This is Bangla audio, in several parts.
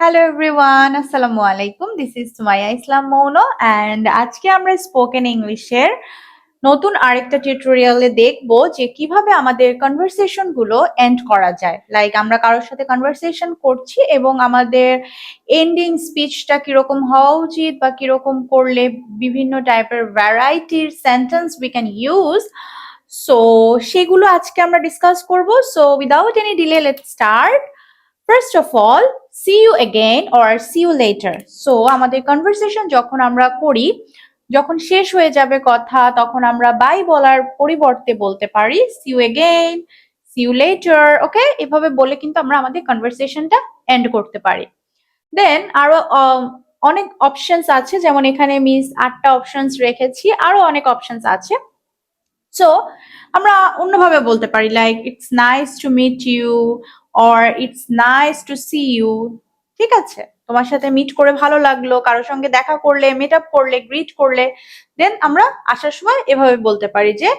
Hello everyone, Assalamu alaikum. This is Sumaya Islam Mouno and আজকে আমরা স্পোকেন ইংলিশের নতুন আরেকটা টিউটোরিয়ালে দেখবো যে কিভাবে আমাদের কনভারসেশন গুলো এন্ড করা যায়। লাইক আমরা কারোর সাথে কনভারসেশন করছি এবং আমাদের এন্ডিং স্পিচটা কিরকম হওয়া উচিত বা কিরকম করলে বিভিন্ন টাইপের ভ্যারাইটির sentence we can use. So সেগুলো আজকে আমরা ডিসকাস করব। So without any delay let's start. First of all, see you again or see you later. So আমাদের কনভারসেশন যখন আমরা করি, যখন শেষ হয়ে যাবে কথা, তখন আমরা বাই বলার পরিবর্তে বলতে পারি see you again, see you later. ওকে, এভাবে বলে কিন্তু আমরা আমাদের কনভারসেশনটা এন্ড করতে পারি। দেন আরো অনেক অপশনস আছে, যেমন এখানে মিস 8টা অপশনস রেখেছি, আরো অনেক অপশনস আছে। সো আমরা অন্যভাবে বলতে পারি, like it's nice to meet you or it's nice to see you. ঠিক আছে, তোমার সাথে মিট করে ভালো লাগলো, কারোর সঙ্গে দেখা করলে, মিট আপ করলে, গ্রিট করলে, দেন আমরা আসার সময় এভাবে বলতে পারি যে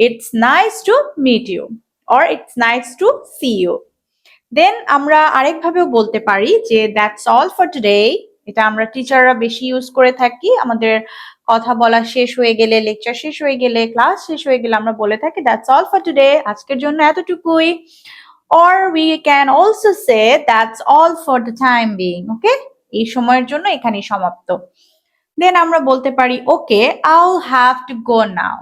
it's nice to meet you or it's nice to see you. Then আমরা আরেকভাবেও বলতে পারি যে দ্যাটস অল ফর টুডে। এটা আমরা টিচাররা বেশি ইউজ করে থাকি। আমাদের কথা বলা শেষ হয়ে গেলে, লেকচার শেষ হয়ে গেলে, ক্লাস শেষ হয়ে গেলে আমরা বলে থাকি দ্যাটস অল ফর টুডে, আজকের জন্য এতটুকুই। or we can also say that's all for the time being. ওকে, এই সময়ের জন্য এখানেই সমাপ্ত। দেন আমরা বলতে পারি ওকে I'll have to go now।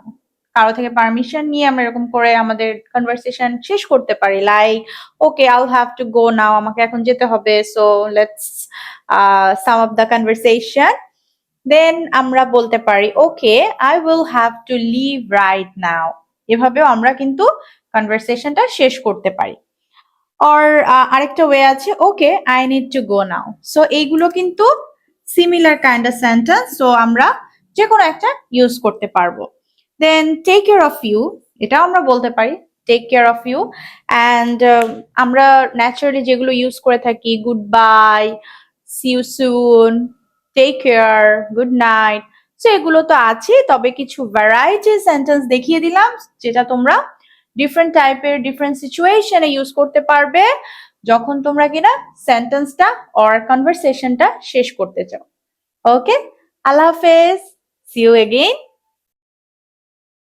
কারো থেকে পারমিশন নিয়ে আমরা এরকম করে আমাদের কনভারসেশন শেষ করতে পারি, like okay I'll have to go now, আমাকে এখন যেতে হবে, so let's sum up the conversation. Then আমরা বলতে পারি ওকে I will have to leave right now। এভাবেও আমরা কিন্তু কনভারসেশনটা শেষ করতে পারি। আর আরেকটা ওয়ে আছে okay I need to go now. So এইগুলো কিন্তু similar kind of sentence, so আমরা যে কোনো একটা ইউজ করতে পারবো। Then take care of you, এটাও আমরা বলতে পারি take care of you. And আমরা ন্যাচারালি যেগুলো ইউজ করে থাকি, goodbye, see you soon, take care, good night, so এগুলো তো আছে, তবে কিছু ভ্যারাইটি সেন্টেন্স দেখিয়ে দিলাম যেটা তোমরা ডিফারেন্ট টাইপের ডিফারেন্ট সিচুয়েশনে ইউজ করতে পারবে যখন তোমরা কিনা সেন্টেন্সটা অর কনভারসেশনটা শেষ করতে চাও। ওকে, আল্লাহ হাফেজ, সি ইউ এগেইন।